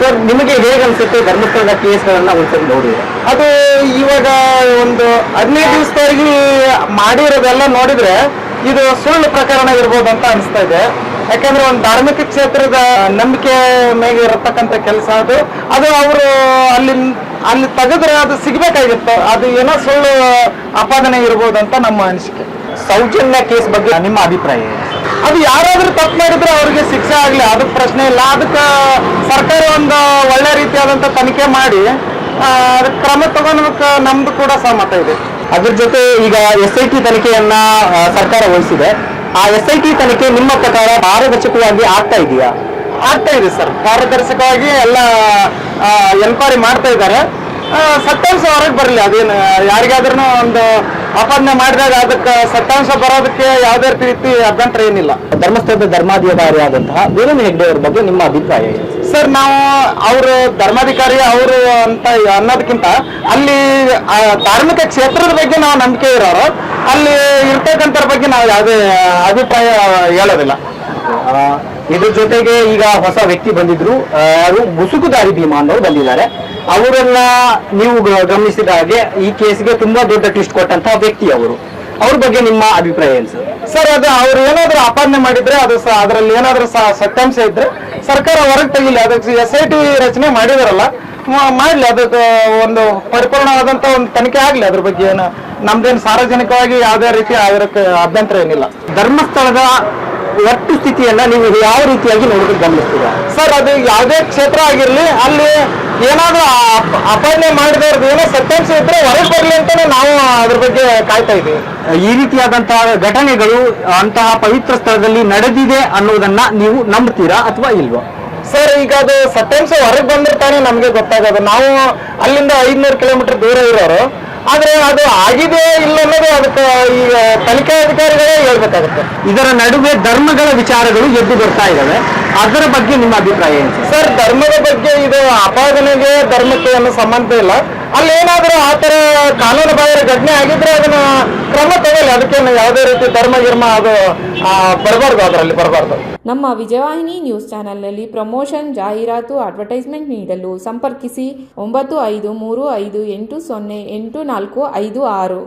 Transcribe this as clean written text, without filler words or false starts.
Sir, ನಿಮಗೆ ಹೇಗೆ ಅನ್ಸುತ್ತೆ ಧರ್ಮಸ್ಥಳದ ಕೇಸ್ಗಳನ್ನ ಒಂದ್ಸರಿ ನೋಡಿದ್ರೆ? ಅದು ಇವಾಗ ಒಂದು 15 ದಿವಸದವರೆಗೆ ಮಾಡಿರೋದೆಲ್ಲ ನೋಡಿದ್ರೆ ಇದು ಸುಳ್ಳು ಪ್ರಕರಣ ಇರ್ಬೋದು ಅಂತ ಅನಿಸ್ತಾ ಇದೆ. ಯಾಕಂದ್ರೆ ಒಂದು ಧಾರ್ಮಿಕ ಕ್ಷೇತ್ರದ ನಂಬಿಕೆ ಮೇಲೆ ಇರತಕ್ಕಂಥ ಕೆಲಸ ಅದು ಅವರು ಅಲ್ಲಿ ತೆಗೆದ್ರೆ ಅದು ಸಿಗ್ಬೇಕಾಗಿತ್ತು. ಅದು ಏನೋ ಸುಳ್ಳು ಆಪಾದನೆ ಇರ್ಬೋದು ಅಂತ ನಮ್ಮ ಅನಿಸಿಕೆ. ಸೌಜನ್ಯ ಕೇಸ್ ಬಗ್ಗೆ ನಿಮ್ಮ ಅಭಿಪ್ರಾಯ ಏನು? ಅದು ಯಾರಾದ್ರೂ ತಪ್ಪು ಮಾಡಿದ್ರೆ ಅವ್ರಿಗೆ ಶಿಕ್ಷೆ ಆಗ್ಲಿ, ಅದಕ್ಕೆ ಪ್ರಶ್ನೆ ಇಲ್ಲ. ಅದಕ್ಕೆ ಸರ್ಕಾರ ಒಂದು ಒಳ್ಳೆ ರೀತಿಯಾದಂಥ ತನಿಖೆ ಮಾಡಿ ಅದಕ್ಕೆ ಕ್ರಮ ತಗೊಳೋದಕ್ಕೆ ನಮ್ದು ಕೂಡ ಸಹಮತ ಇದೆ. ಅದ್ರ ಜೊತೆ ಈಗ SIT ತನಿಖೆಯನ್ನ ಸರ್ಕಾರ ವಹಿಸಿದೆ. ಆ SIT ತನಿಖೆ ನಿಮ್ಮ ಪ್ರಕಾರ ಪಾರದರ್ಶಕವಾಗಿ ಆಗ್ತಾ ಇದೆಯಾ? ಆಗ್ತಾ ಇದೆ ಸರ್, ಪಾರದರ್ಶಕವಾಗಿ ಎಲ್ಲ ಎನ್ಕ್ವೈರಿ ಮಾಡ್ತಾ ಇದ್ದಾರೆ. ಸತ್ಯಾಂಶ ಹೊರಗೆ ಬರಲಿ. ಅದೇನು ಯಾರಿಗಾದ್ರೂ ಒಂದು ಆಪಾದನೆ ಮಾಡಿದಾಗ ಅದಕ್ಕೆ ಸತ್ಯಾಂಶ ಬರೋದಕ್ಕೆ ಯಾವುದೇ ರೀತಿ ಅಭ್ಯಂತರ ಏನಿಲ್ಲ. ಧರ್ಮಸ್ಥಳದ ಧರ್ಮಾಧಿಕಾರಿಯಾದಂತಹ ವೀರೇಂದ್ರ ಹೆಗ್ಡೆ ಅವರ ಬಗ್ಗೆ ನಿಮ್ಮ ಅಭಿಪ್ರಾಯ ಏನು? ಸರ್, ನಾವು ಅವರು ಧರ್ಮಾಧಿಕಾರಿ ಅವರು ಅಂತ ಅನ್ನೋದಕ್ಕಿಂತ ಅಲ್ಲಿ ಧಾರ್ಮಿಕ ಕ್ಷೇತ್ರದ ಬಗ್ಗೆ ನಾವು ನಂಬಿಕೆ ಇರೋರು, ಅಲ್ಲಿ ಇರ್ತಕ್ಕಂಥ ಬಗ್ಗೆ ನಾವು ಯಾವುದೇ ಅಭಿಪ್ರಾಯ ಹೇಳೋದಿಲ್ಲ. ಇದ್ರ ಜೊತೆಗೆ ಈಗ ಹೊಸ ವ್ಯಕ್ತಿ ಬಂದಿದ್ರು, ಅವರು ಮುಸುಕುದಾರಿ ಭೀಮಾ ಅನ್ನೋರು ಬಂದಿದ್ದಾರೆ. ಅವರನ್ನ ನೀವು ಗಮನಿಸಿದ ಹಾಗೆ ಈ ಕೇಸ್ಗೆ ತುಂಬಾ ದೊಡ್ಡ ಟ್ವಿಸ್ಟ್ ಕೊಟ್ಟಂತಹ ವ್ಯಕ್ತಿ ಅವರು. ಅವ್ರ ಬಗ್ಗೆ ನಿಮ್ಮ ಅಭಿಪ್ರಾಯ ಏನು ಸರ್? ಸರ್, ಅದು ಅವ್ರು ಏನಾದ್ರು ಆಪಾದನೆ ಮಾಡಿದ್ರೆ ಅದು ಅದರಲ್ಲಿ ಏನಾದ್ರೂ ಸತ್ಯಾಂಶ ಇದ್ರೆ ಸರ್ಕಾರ ಹೊರಗೆ ತೆಗಿಲಿ. ಅದಕ್ಕೆ SIT ರಚನೆ ಮಾಡಿದಾರಲ್ಲ, ಮಾಡ್ಲಿ. ಅದಕ್ಕೆ ಒಂದು ಪರಿಪೂರ್ಣವಾದಂತ ಒಂದು ತನಿಖೆ ಆಗ್ಲಿ. ಅದ್ರ ಬಗ್ಗೆ ಏನು ನಮ್ದೇನು ಸಾರ್ವಜನಿಕವಾಗಿ ಯಾವುದೇ ರೀತಿ ಅದಕ್ಕೆ ಅಭ್ಯಂತರ ಏನಿಲ್ಲ. ಧರ್ಮಸ್ಥಳದ ಒಟ್ಟು ಸ್ಥಿತಿಯನ್ನ ನೀವು ಯಾವ ರೀತಿಯಾಗಿ ನೋಡೋದಕ್ಕೆ ಗಮನಿಸ್ತೀರಾ? ಸರ್, ಅದು ಯಾವುದೇ ಕ್ಷೇತ್ರ ಆಗಿರ್ಲಿ, ಅಲ್ಲಿ ಏನಾದ್ರೂ ಆಪಾದನೆ ಮಾಡಿದವ್ರದ್ದು ಏನೋ ಸತ್ಯಾಂಶ ಇದ್ರೆ ಹೊರಗೆ ಬರಲಿ ಅಂತಾನೆ ನಾವು ಅದ್ರ ಬಗ್ಗೆ ಕಾಯ್ತಾ ಇದ್ದೀವಿ. ಈ ರೀತಿಯಾದಂತಹ ಘಟನೆಗಳು ಅಂತಹ ಪವಿತ್ರ ಸ್ಥಳದಲ್ಲಿ ನಡೆದಿದೆ ಅನ್ನೋದನ್ನ ನೀವು ನಂಬ್ತೀರಾ ಅಥವಾ ಇಲ್ವಾ? ಸರ್, ಈಗ ಅದು ಸತ್ಯಾಂಶ ಹೊರಗೆ ಬಂದಿರ್ತಾನೆ ನಮ್ಗೆ ಗೊತ್ತಾಗೋದು. ನಾವು ಅಲ್ಲಿಂದ 500 ಕಿಲೋಮೀಟರ್ ದೂರ ಇರೋರು. ಆದ್ರೆ ಅದು ಆಗಿದೆ ಇಲ್ಲ ಅನ್ನೋದು ಅದಕ್ಕೆ ಈಗ ತನಿಖಾ ಅಧಿಕಾರಿಗಳೇ ಹೇಳ್ಬೇಕಾಗುತ್ತೆ. ಇದರ ನಡುವೆ ಧರ್ಮಗಳ ವಿಚಾರಗಳು ಎದ್ದು ಬರ್ತಾ ಇದ್ದಾವೆ. ಅದರ ಬಗ್ಗೆ ನಿಮ್ಮ ಅಭಿಪ್ರಾಯ ಏನು ಸರ್? ಧರ್ಮದ ಬಗ್ಗೆ ಇದು ಆಪಾದನೆಗೆ ಧರ್ಮಕ್ಕೆ ಅನ್ನೋ ಸಂಬಂಧ ಇಲ್ಲ. ಅಲ್ಲಿ ಏನಾದರೂ ಆ ಥರ ಕಾನೂನು ಬಾಹಿರ ಘಟನೆ ಆಗಿದ್ರೆ ಅದನ್ನ ಕ್ರಮ ತಗೊಳ್ಳಿ. ಅದಕ್ಕೇನು ಯಾವುದೇ ರೀತಿ ಧರ್ಮ ಗಿರ್ಮ ಅದು ಬರಬಾರ್ದು, ಅದರಲ್ಲಿ ಬರಬಾರ್ದು. ನಮ್ಮ ವಿಜಯವಾಹಿನಿ ನ್ಯೂಸ್ ಚಾನೆಲ್ನಲ್ಲಿ ಪ್ರಮೋಷನ್, ಜಾಹೀರಾತು, ಅಡ್ವರ್ಟೈಸ್ಮೆಂಟ್ ನೀಡಲು ಸಂಪರ್ಕಿಸಿ 9535808456.